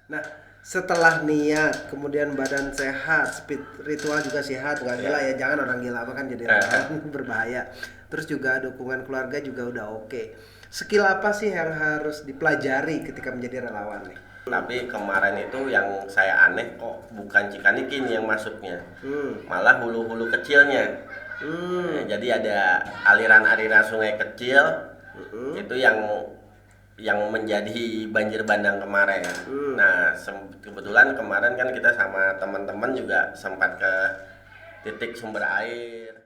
Nah, setelah niat, kemudian badan sehat, spiritual juga sehat, nggak gila ya, jangan orang gila apa kan jadi relawan berbahaya. Terus juga dukungan keluarga juga udah oke. Skill apa sih yang harus dipelajari ketika menjadi relawan nih? Tapi kemarin itu yang saya aneh kok bukan Cikanikin yang masuknya, malah hulu-hulu kecilnya. Jadi ada aliran-aliran sungai kecil itu yang menjadi banjir bandang kemarin. Nah, kebetulan kemarin kan kita sama teman-teman juga sempat ke titik sumber air.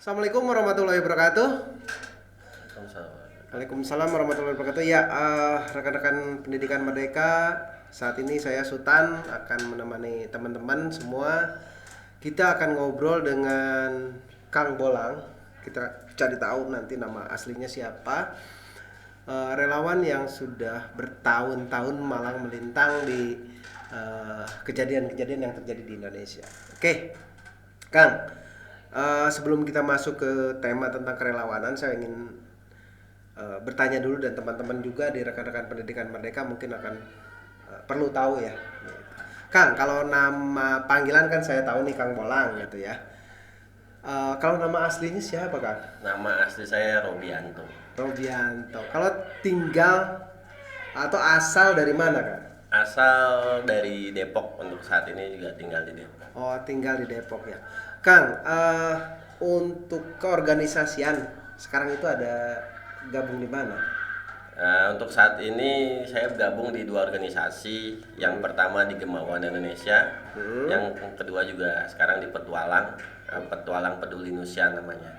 Assalamualaikum warahmatullahi wabarakatuh. Waalaikumsalam warahmatullahi wabarakatuh. Ya, rekan-rekan pendidikan Merdeka, saat ini saya Sultan akan menemani teman-teman semua. Kita akan ngobrol dengan Kang Bolang. Kita cari tahu nanti nama aslinya siapa. Relawan yang sudah bertahun-tahun malang melintang di kejadian-kejadian yang terjadi di Indonesia. Oke, Kang. Sebelum kita masuk ke tema tentang kerelawanan, saya ingin bertanya dulu, dan teman-teman juga di rekan-rekan pendidikan Merdeka mungkin akan perlu tahu ya. Kang, kalau nama panggilan kan saya tahu nih Kang Bolang gitu ya. Kalau nama aslinya siapa, Kang? Nama asli saya Robianto. Robianto. Kalau tinggal atau asal dari mana, Kang? Asal dari Depok, untuk saat ini juga tinggal di Depok. Oh, tinggal di Depok ya. Kang, untuk keorganisasian sekarang itu ada gabung di mana? Untuk saat ini saya gabung di dua organisasi. Yang pertama di Gemawan Indonesia, yang kedua juga sekarang di Petualang Peduli Nusia namanya.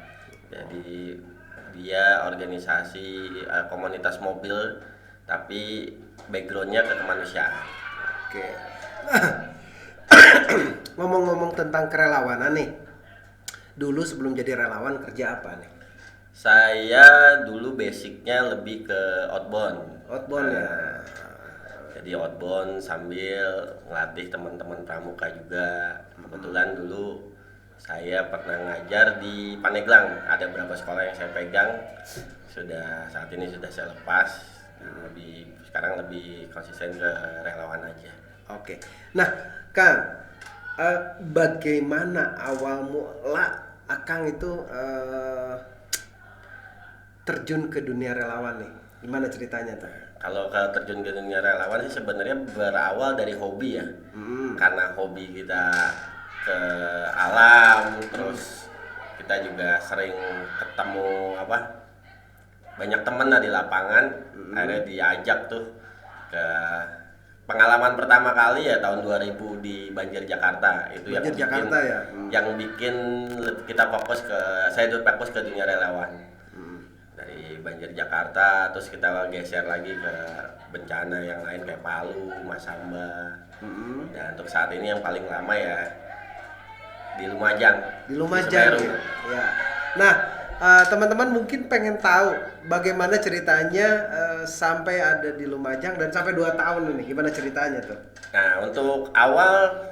Jadi dia organisasi komunitas mobil, tapi backgroundnya ke kemanusiaan. Oke. Ngomong-ngomong tentang kerelawanan nih, dulu sebelum jadi relawan kerja apa nih? Saya dulu basicnya lebih ke outbound. Outbound ya. Jadi outbound sambil ngelatih teman-teman pramuka juga. Kebetulan dulu saya pernah ngajar di Pandeglang. Ada beberapa sekolah yang saya pegang. Saat ini sudah saya lepas. Sekarang lebih konsisten ke relawan aja. Oke. Nah, Kang, bagaimana awal mula Akang itu terjun ke dunia relawan nih? Gimana ceritanya tuh? Kalau terjun ke dunia relawan sih sebenarnya berawal dari hobi ya. Karena hobi kita ke alam, terus kita juga sering ketemu banyak temen lah di lapangan. Akhirnya diajak tuh ke pengalaman pertama kali ya tahun 2000 di Banjir Jakarta. Itu Banjir Jakarta ya. Yang bikin kita saya tuh fokus ke dunia relawan. Dari Banjir Jakarta terus kita geser lagi ke bencana yang lain kayak Palu, Masamba. Dan untuk saat ini yang paling lama ya di Lumajang. Di Lumajang ya. Nah, teman-teman mungkin pengen tahu bagaimana ceritanya sampai ada di Lumajang dan sampai 2 tahun ini. Gimana ceritanya tuh? Nah, untuk awal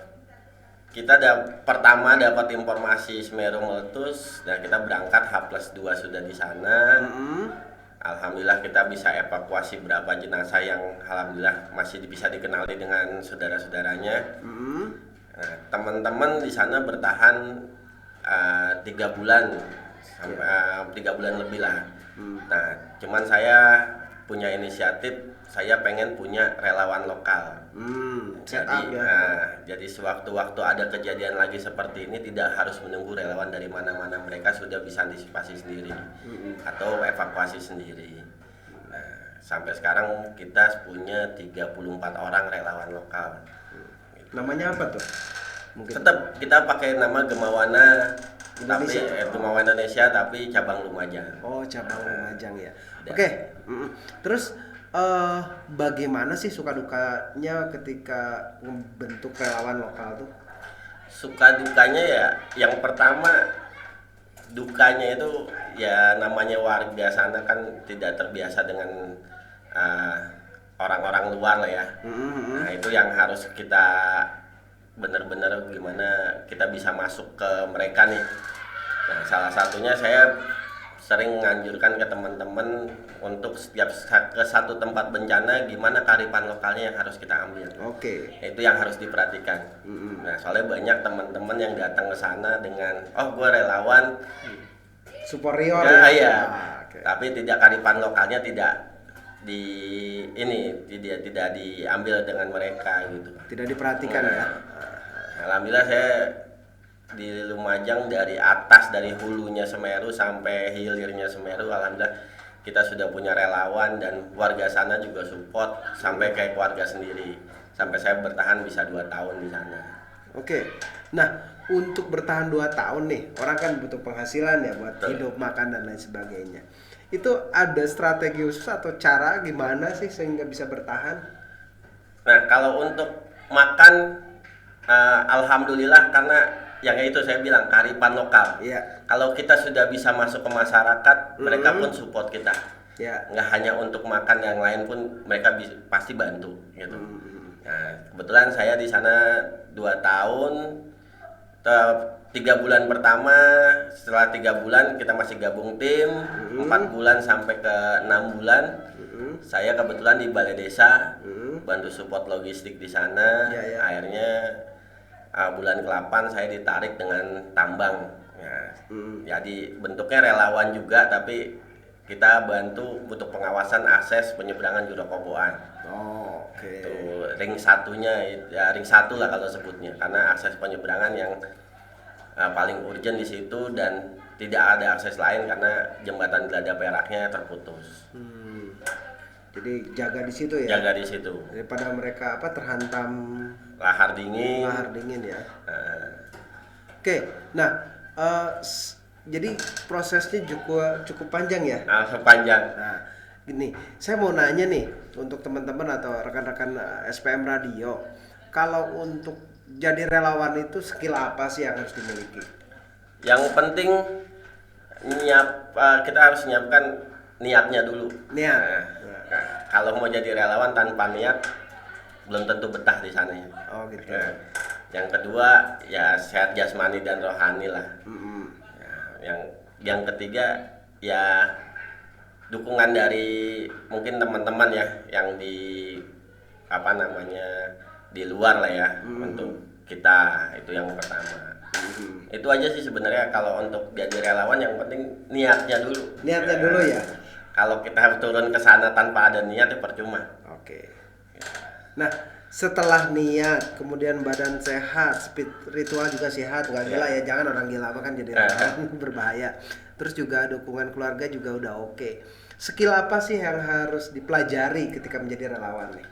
kita pertama dapat informasi Semeru meletus, dan kita berangkat H+2 sudah di sana. Alhamdulillah kita bisa evakuasi berapa jenazah yang alhamdulillah masih bisa dikenali dengan saudara-saudaranya. Nah, teman-teman di sana bertahan 3 bulan sampai 3 bulan lebih lah. Nah, cuman saya punya inisiatif, saya pengen punya relawan lokal. Jadi sewaktu-waktu ada kejadian lagi seperti ini tidak harus menunggu relawan dari mana-mana, mereka sudah bisa antisipasi sendiri atau evakuasi sendiri. Nah, sampai sekarang kita punya 34 orang relawan lokal. Namanya apa tuh? Mungkin tetap kita pakai nama Gemawana Indonesia. Tapi Gemawan Indonesia tapi cabang Lumajang. Oh, cabang Lumajang ya. Oke. Terus bagaimana sih suka dukanya ketika membentuk relawan lokal tuh? Suka dukanya ya, yang pertama dukanya itu ya namanya warga sana kan tidak terbiasa dengan orang-orang luar lah ya. Nah itu yang harus kita benar-benar gimana kita bisa masuk ke mereka nih. Nah salah satunya saya sering menganjurkan ke teman-teman untuk setiap ke satu tempat bencana gimana kearifan lokalnya yang harus kita ambil. Oke. Itu yang harus diperhatikan. Nah soalnya banyak teman-teman yang datang ke sana dengan gue relawan Superior ya, ya. iya. Oke. Tapi tidak kearifan lokalnya tidak tidak diambil dengan mereka gitu. Tidak diperhatikan ya. Alhamdulillah saya di Lumajang dari atas, dari hulunya Semeru sampai hilirnya Semeru, alhamdulillah kita sudah punya relawan dan warga sana juga support sampai kayak keluarga sendiri. Sampai saya bertahan bisa 2 tahun di sana. Oke. Nah, untuk bertahan 2 tahun nih, orang kan butuh penghasilan ya buat Betul. hidup, makan dan lain sebagainya. Itu ada strategi khusus atau cara gimana sih sehingga bisa bertahan? Nah kalau untuk makan alhamdulillah karena yang itu saya bilang kearifan lokal. Iya. Kalau kita sudah bisa masuk ke masyarakat, mereka pun support kita. Ya. Nggak hanya untuk makan, yang lain pun mereka pasti bantu gitu. Nah kebetulan saya di sana 2 tahun. 3 bulan pertama, setelah 3 bulan kita masih gabung tim, 4 bulan sampai ke 6 bulan. Saya kebetulan di balai desa bantu support logistik di sana. Ya, ya. Akhirnya bulan ke-8 saya ditarik dengan tambang. Ya, jadi bentuknya relawan juga, tapi kita bantu untuk pengawasan akses penyeberangan Jurakoboan. Oh, oke. Itu ring satunya, ya ring 1 lah kalau sebutnya, karena akses penyeberangan yang paling urgent di situ dan tidak ada akses lain karena jembatan Gelada Peraknya terputus. Jadi jaga di situ ya. Jaga di situ. Daripada mereka terhantam Lahar dingin. lahar dingin ya. Oke. Nah, jadi prosesnya cukup panjang ya. Sepanjang. Nah, gini, saya mau nanya nih untuk teman-teman atau rekan-rekan SPM Radio, kalau untuk jadi relawan itu skill apa sih yang harus dimiliki? Yang penting kita harus nyiapkan niatnya dulu. Niat. Nah, kalau mau jadi relawan tanpa niat belum tentu betah di sana ya. Oh gitu. Nah, yang kedua ya sehat jasmani dan rohani lah. Ya, yang ketiga ya dukungan dari mungkin teman-teman ya yang di di luar lah ya untuk kita, itu yang pertama. Itu aja sih sebenarnya kalau untuk jadi relawan, yang penting niatnya dulu. Niatnya dulu ya. Kalau kita turun ke sana tanpa ada niat ya percuma. Oke. Nah, setelah niat, kemudian badan sehat, spiritual juga sehat, nggak gila ya, jangan orang gila kan jadi relawan berbahaya. Terus juga dukungan keluarga juga udah oke. Skill apa sih yang harus dipelajari ketika menjadi relawan nih?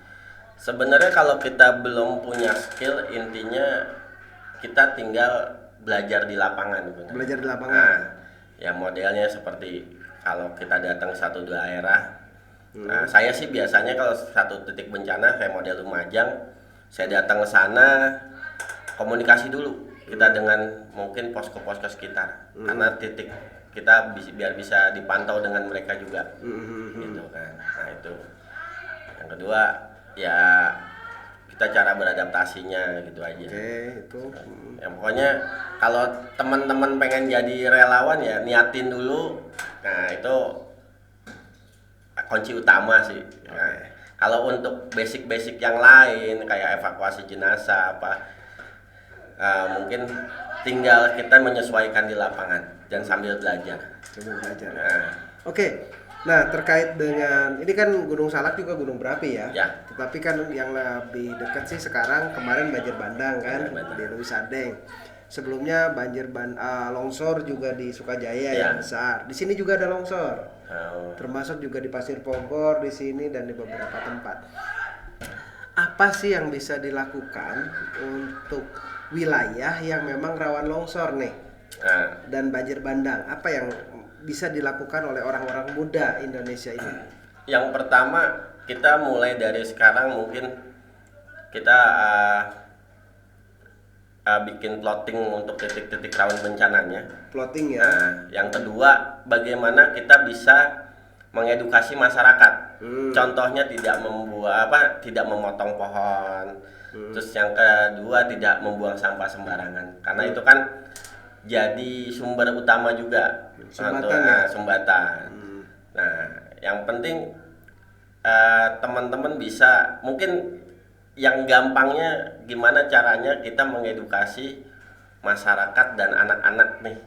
Sebenarnya kalau kita belum punya skill, intinya kita tinggal belajar di lapangan. Belajar di lapangan. Nah, ya modelnya seperti kalau kita datang satu daerah. Nah, saya sih biasanya kalau satu titik bencana kayak model Lumajang, saya datang ke sana, komunikasi dulu kita dengan mungkin posko-posko sekitar, karena titik kita biar bisa dipantau dengan mereka juga, gitu kan. Nah itu. Yang kedua ya kita cara beradaptasinya gitu aja. Oke, itu. Ya pokoknya kalau teman-teman pengen jadi relawan ya niatin dulu. Nah itu kunci utama sih. Nah, kalau untuk basic-basic yang lain kayak evakuasi jenazah mungkin tinggal kita menyesuaikan di lapangan dan sambil belajar. Nah. Oke. Nah, terkait dengan ini kan Gunung Salak juga gunung berapi ya. Ya. Tetapi kan yang lebih dekat sih sekarang kemarin banjir bandang kan Bandang. di Leuwi Sadeng. Sebelumnya longsor juga di Sukajaya yang besar. Di sini juga ada longsor. Termasuk juga di Pasir Pogor di sini dan di beberapa tempat. Apa sih yang bisa dilakukan untuk wilayah yang memang rawan longsor nih dan banjir bandang? Apa yang bisa dilakukan oleh orang-orang muda Indonesia ini? Yang pertama kita mulai dari sekarang mungkin kita bikin plotting untuk titik-titik rawan bencananya. Plotting ya. Nah, yang kedua bagaimana kita bisa mengedukasi masyarakat Contohnya tidak memotong pohon. Terus yang kedua tidak membuang sampah sembarangan. Karena itu kan jadi sumber utama juga untuk sumbatan. Nah, yang penting teman-teman bisa, mungkin yang gampangnya gimana caranya kita mengedukasi masyarakat dan anak-anak nih.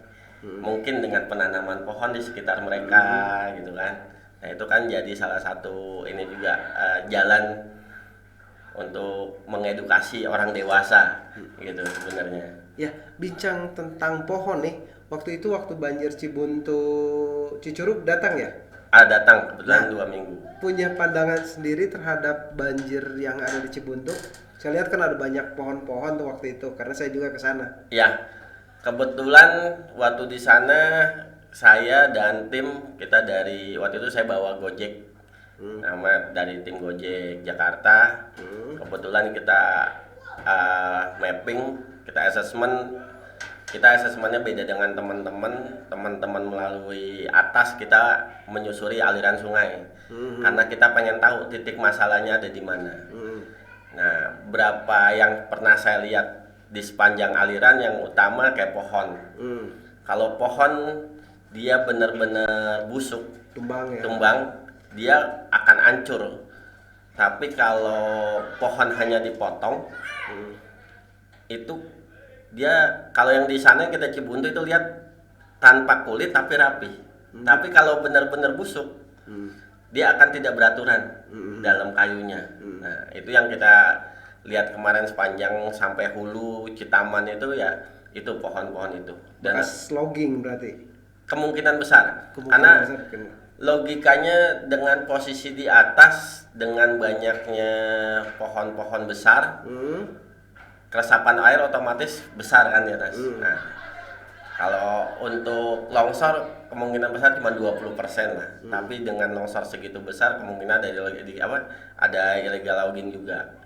Mungkin dengan penanaman pohon di sekitar mereka gitu kan. Nah, itu kan jadi salah satu ini juga jalan untuk mengedukasi orang dewasa gitu sebenarnya. Ya, bincang tentang pohon nih. Waktu banjir Cibuntu Cicurug datang ya? Datang kebetulan 2 minggu. Punya pandangan sendiri terhadap banjir yang ada di Cibuntu? Saya lihat kan ada banyak pohon-pohon tuh waktu itu, karena saya juga ke sana. Ya, kebetulan waktu di sana saya dan tim kita waktu itu saya bawa Gojek, nama dari tim Gojek Jakarta. Kebetulan kita mapping, kita asesmennya beda dengan teman-teman melalui atas kita menyusuri aliran sungai, karena kita pengen tahu titik masalahnya ada di mana. Nah, berapa yang pernah saya lihat di sepanjang aliran yang utama kayak pohon. Kalau pohon dia benar-benar busuk, tumbang, dia akan hancur. Tapi kalau pohon hanya dipotong, itu dia, kalau yang di sana kita Cibuntu itu lihat tanpa kulit tapi rapi. Tapi kalau benar-benar busuk, dia akan tidak beraturan dalam kayunya. Nah, itu yang kita lihat kemarin sepanjang sampai hulu Citaman itu ya, itu pohon-pohon itu. Dan logging berarti kemungkinan besar. Karena logikanya dengan posisi di atas, dengan banyaknya pohon-pohon besar, keresapan air otomatis besar kan di atas. Nah, kalau untuk longsor kemungkinan besar cuma 20% lah. Tapi dengan longsor segitu besar kemungkinan ada illegal logging juga.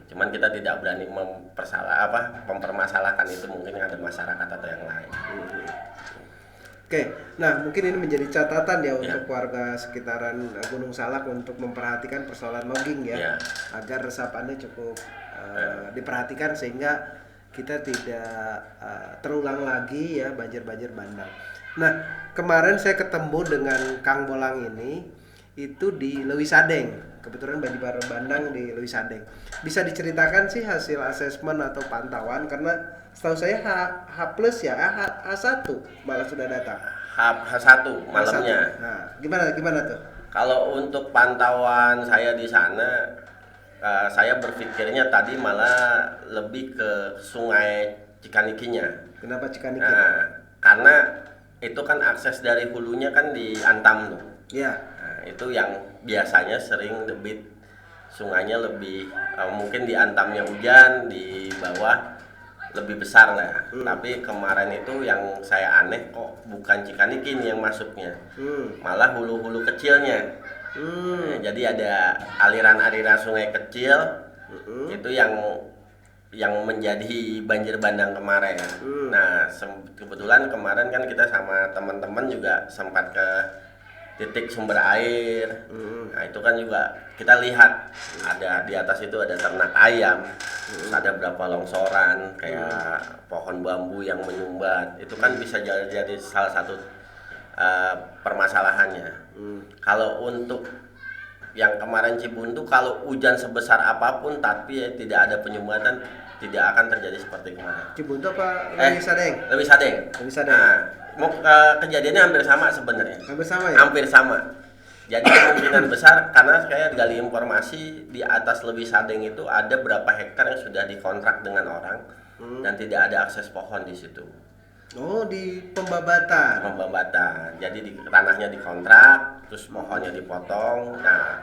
Cuman kita tidak berani mempermasalahkan itu, mungkin ada masyarakat atau yang lain. Oke, nah mungkin ini menjadi catatan ya untuk warga sekitaran Gunung Salak untuk memperhatikan persoalan logging ya, agar resapannya cukup diperhatikan sehingga kita tidak terulang lagi ya banjir-banjir bandang. Nah, kemarin saya ketemu dengan Kang Bolang ini itu di Leuwi Sadeng. Kebetulan banjir bandang di Leuwi Sadeng. Bisa diceritakan sih hasil asesmen atau pantauan, karena setahu saya H+ ya, H1 malah sudah datang. H1 malamnya. Nah, gimana tuh? Kalau untuk pantauan saya di sana, saya berpikirnya tadi malah lebih ke Sungai Cikanikinya. Kenapa Cikaniki? Karena itu kan akses dari hulunya kan di Antam tuh. Iya. Nah, itu yang biasanya sering debit sungainya lebih mungkin di Antamnya hujan, di bawah lebih besar lah. Tapi kemarin itu yang saya aneh, kok bukan Cikaniki nih yang masuknya, malah hulu-hulu kecilnya. Nah, jadi ada aliran-aliran sungai kecil itu yang menjadi banjir bandang kemarin. Nah, kebetulan kemarin kan kita sama teman-teman juga sempat ke titik sumber air. Nah, itu kan juga kita lihat ada di atas itu ada ternak ayam, terus ada berapa longsoran kayak pohon bambu yang menyumbat. Itu kan bisa jadi salah satu permasalahannya. Kalau untuk yang kemarin Cibuntu, kalau hujan sebesar apapun tapi tidak ada penyumbatan, tidak akan terjadi seperti kemarin. Cibuntu apa Leuwi Sadeng? Leuwi Sadeng. Nah, kejadiannya hampir sama sebenarnya. Hampir sama ya? Hampir sama. Jadi kemungkinan besar, karena saya gali informasi di atas Leuwi Sadeng itu ada berapa hektar yang sudah dikontrak dengan orang dan tidak ada akses pohon di situ. Oh, di pembabatan. Jadi tanahnya dikontrak, terus pohonnya dipotong. Nah,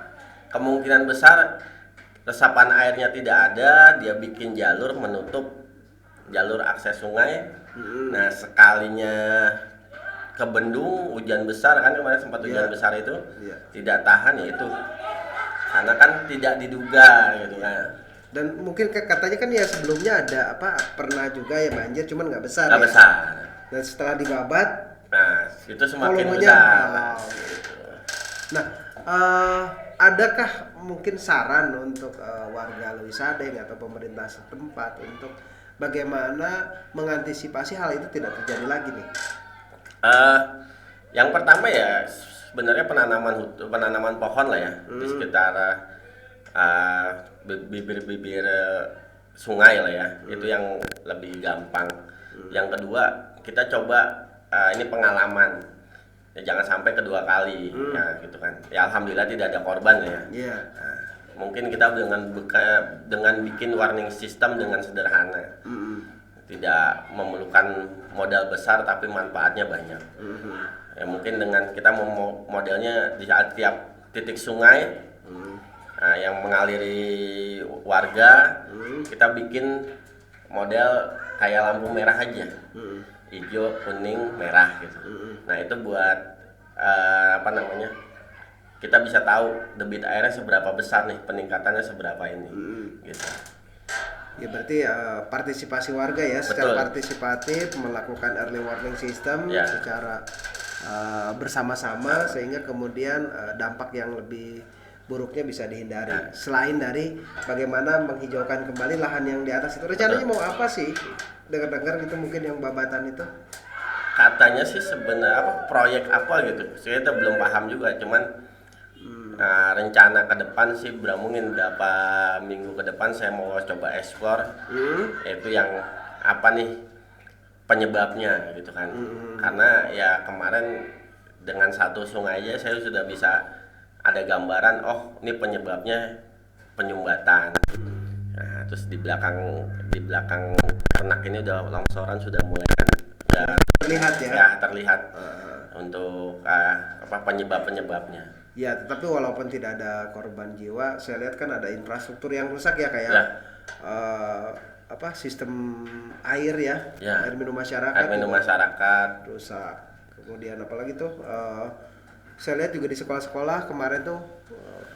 kemungkinan besar resapan airnya tidak ada, dia bikin jalur menutup jalur akses sungai. Nah, sekalinya ke bendung hujan besar kan kemarin sempat hujan besar itu, tidak tahan ya itu. Karena kan tidak diduga gitu kan. Dan mungkin katanya kan ya sebelumnya ada pernah juga ya banjir, cuman nggak besar. Nggak besar. Dan setelah dibabat, nah itu semakin besar. Gitu. Nah, adakah mungkin saran untuk warga Leuwi Sadeng atau pemerintah setempat untuk bagaimana mengantisipasi hal itu tidak terjadi lagi nih? Yang pertama ya sebenarnya penanaman pohon lah ya di sekitar bibir-bibir sungai lah ya, itu yang lebih gampang. Yang kedua kita coba ini pengalaman ya, jangan sampai kedua kali ya gitu kan. Ya alhamdulillah tidak ada korban ya. Iya. Nah, mungkin kita dengan bikin warning system dengan sederhana, tidak memerlukan modal besar tapi manfaatnya banyak. Ya mungkin dengan kita modelnya di saat tiap titik sungai yang mengaliri warga, kita bikin model kayak lampu merah aja, hijau, kuning, merah gitu. Nah itu buat kita bisa tahu debit airnya seberapa besar nih, peningkatannya seberapa ini, gitu. Ya berarti partisipasi warga ya, secara partisipatif melakukan early warning system secara bersama-sama sehingga kemudian dampak yang lebih buruknya bisa dihindari. Selain dari bagaimana menghijaukan kembali lahan yang di atas itu, rencananya mau apa sih? Dengar-dengar gitu mungkin yang babatan itu. Katanya sih sebenarnya proyek apa gitu, saya belum paham juga, cuman rencana ke depan sih mungkin berapa minggu ke depan saya mau coba explore itu yang apa nih penyebabnya gitu kan. Karena ya kemarin dengan satu sungai aja saya sudah bisa ada gambaran, oh ini penyebabnya penyumbatan. Nah, terus di belakang ternak ini udah longsoran sudah mulai kan terlihat ya. Ya terlihat untuk penyebabnya. Ya, tetapi walaupun tidak ada korban jiwa, saya lihat kan ada infrastruktur yang rusak ya, kayak sistem air ya, air minum masyarakat. Air minum masyarakat rusak. Kemudian apalagi tuh, saya lihat juga di sekolah-sekolah kemarin tuh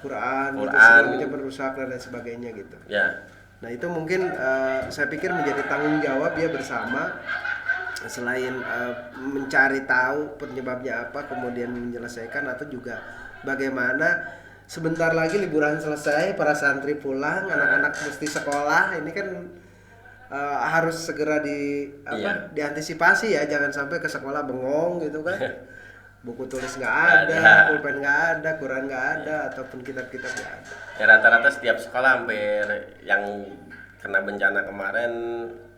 Quran gitu, segala macam rusak dan lain sebagainya gitu. Ya. Nah itu mungkin saya pikir menjadi tanggung jawab ya bersama. Selain mencari tahu penyebabnya apa, kemudian menyelesaikan, atau juga bagaimana sebentar lagi liburan selesai, para santri pulang, anak-anak mesti sekolah, ini kan harus segera diantisipasi ya, jangan sampai ke sekolah bengong gitu kan. Buku tulis nggak ada, pulpen nggak ada, Quran nggak ada, ataupun kitab-kitab nggak ada. Ya rata-rata setiap sekolah hampir yang kena bencana kemarin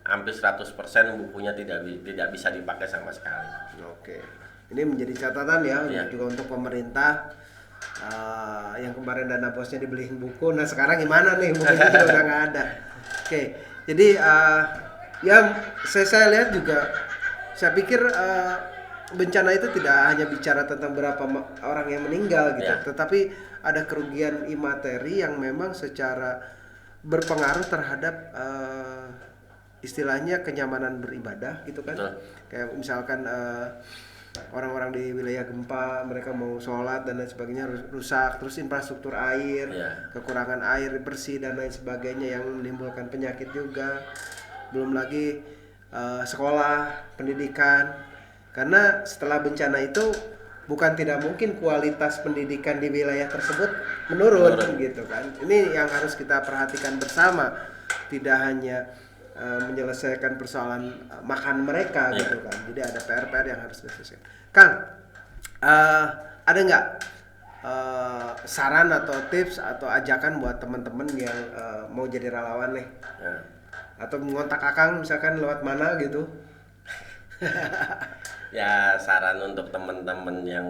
hampir 100% bukunya tidak bisa dipakai sama sekali. Oke, ini menjadi catatan ya, juga untuk pemerintah yang kemarin dana bosnya dibeliin buku. Nah sekarang gimana nih, bukunya juga udah nggak ada. Oke, jadi saya lihat juga, saya pikir bencana itu tidak hanya bicara tentang berapa orang yang meninggal gitu, tetapi ada kerugian imateri yang memang secara berpengaruh terhadap istilahnya kenyamanan beribadah gitu kan. Kayak misalkan orang-orang di wilayah gempa, mereka mau sholat dan lain sebagainya rusak, terus infrastruktur air, kekurangan air bersih dan lain sebagainya yang menimbulkan penyakit juga. Belum lagi sekolah, pendidikan, karena setelah bencana itu bukan tidak mungkin kualitas pendidikan di wilayah tersebut menurun gitu kan. Ini yang harus kita perhatikan bersama, tidak hanya menyelesaikan persoalan makan mereka gitu kan. Jadi ada PR-PR yang harus diselesaikan. Kang, ada nggak saran atau tips atau ajakan buat teman-teman yang mau jadi relawan nih? Atau mengontak Akang misalkan lewat mana gitu? Ya saran untuk teman-teman yang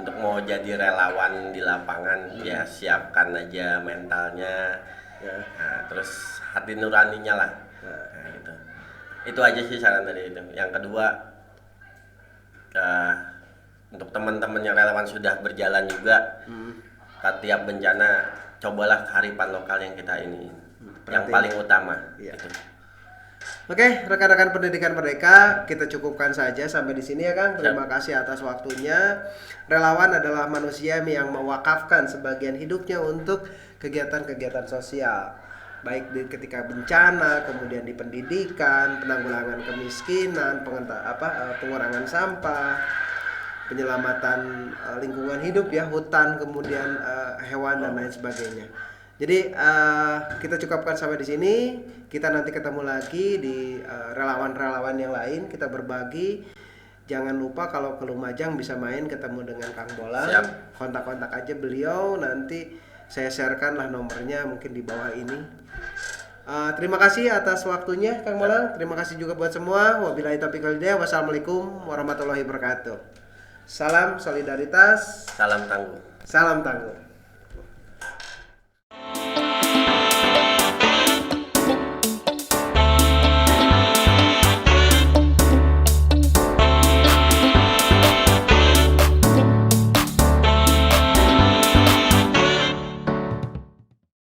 untuk mau jadi relawan di lapangan, ya siapkan aja mentalnya. Nah, terus hati nuraninya lah. Nah, gitu. Itu aja sih saran dari itu. Yang kedua, untuk teman-teman yang relawan sudah berjalan juga, tiap bencana cobalah kearifan lokal yang kita ini, yang paling utama. Gitu. Oke, rekan-rekan pendidikan Merdeka, kita cukupkan saja sampai di sini ya Kang. Terima kasih atas waktunya. Relawan adalah manusia yang mewakafkan sebagian hidupnya untuk kegiatan-kegiatan sosial, baik ketika bencana, kemudian di pendidikan, penanggulangan kemiskinan, pengurangan sampah, penyelamatan lingkungan hidup ya, hutan, kemudian hewan dan lain sebagainya. Jadi kita cukupkan sampai di sini. Kita nanti ketemu lagi di relawan-relawan yang lain. Kita berbagi. Jangan lupa kalau ke Lumajang bisa main ketemu dengan Kang Bolang. Siap. Kontak-kontak aja beliau. Nanti saya sharekan lah nomornya mungkin di bawah ini. Terima kasih atas waktunya Kang Bolang. Terima kasih juga buat semua. Wabillahi taufiq wal hidayah. Wassalamualaikum warahmatullahi wabarakatuh. Salam solidaritas. Salam tangguh. Salam tangguh.